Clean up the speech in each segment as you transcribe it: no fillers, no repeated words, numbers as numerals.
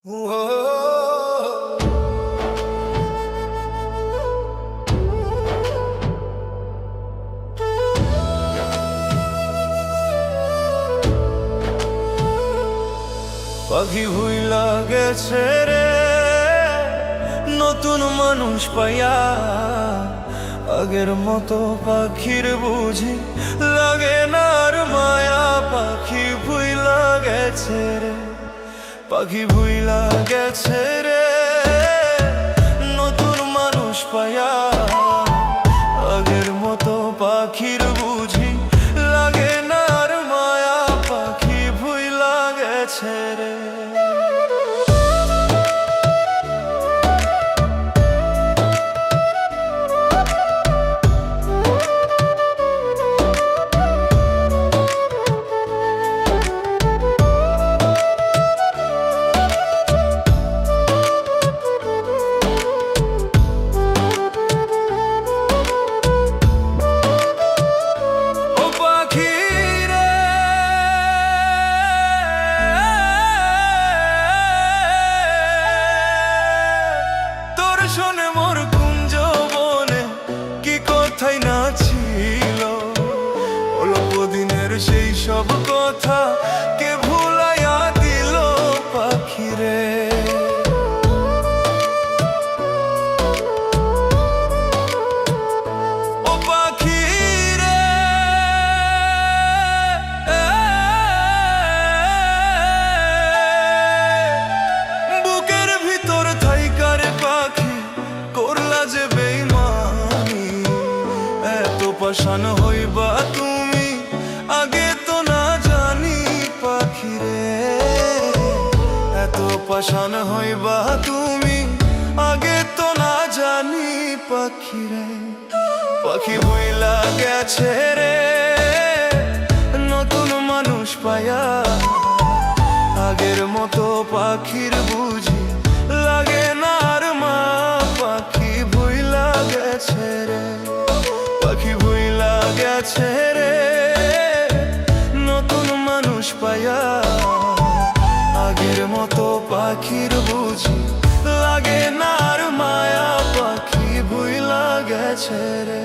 পাখি ভুইলা গেছে রে নতুন মানুষ পাইয়া, আগের মতো পাখির বুঝি লাগে না আর মায়া। পাখি ভুইলা গেছে রে, পাখি ভুইলা গেছে রে নতুন মানুষ পাইয়া, আগের মতো পাখির বুঝি লাগে না আর মায়া। পাখি ভুইলা গেছে রে। শোনে মোর কুঞ্জ বনে কি কথাই না ছিল, অল্প দিনের সেই সব কথা কে ভুলাইয়া দিল পাখিরে। ও পাখিরে বুকের ভিতর থাইকারে পাখি করলা যে বেইমানি, এত পাষাণ হইবা তুমি আগে তো না জানি পাখিরে। এত পাষাণ হইবা তুমি আগে তো না জানি পাখিরে। পাখি ভুইলা গেছে রে নতুন মানুষ পাইয়া, আগের মতো পাখির বুঝি লাগে না আর মা। পাখি ভুইলা গেছে রে, পাখি ভুইলা গেছে রে নতুন মানুষ পাইয়া, আগের মতো পাখির বুঝি লাগে না আর মায়া। পাখি ভুইলা গেছে রে।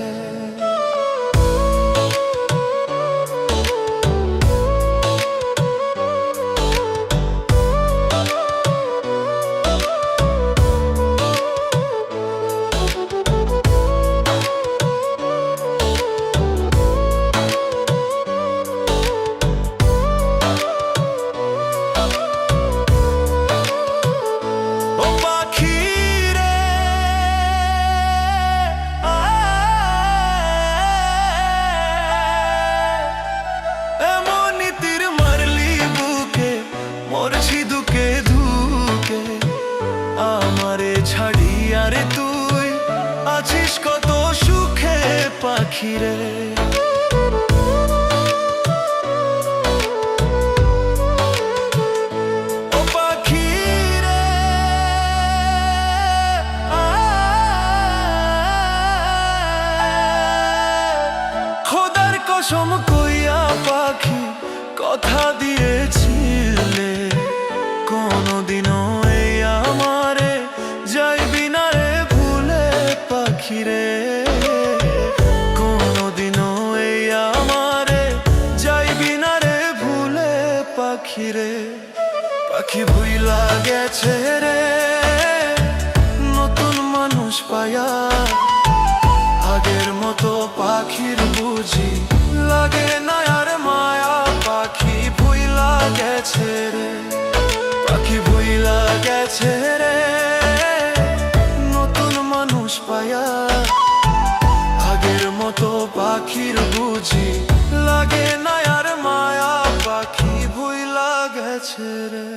আমারে ছাড়িয়া রে তুই আছিস কত সুখে পাখিরে। ও পাখিরে খোদার কসম কইয়া পাখি কথা দিয়েছিলে, কোনদিনও আমারে যাইবি না রে ভুলে পাখিরে। কোনদিনও এই আমারে যাইবি না রে ভুলে পাখিরে। পাখি ভুইলা গেছে রে নতুন মানুষ পাইয়া, আগের মতো পাখির বুঝি লাগে না আর মায়া। পাখি ভুইলা গেছে রে, পাখি ভুইলা গেছে রে নতুন মানুষ পাইয়া, আগের মতো পাখির বুঝি লাগে না আর মায়া। পাখি ভুইলা গেছে রে।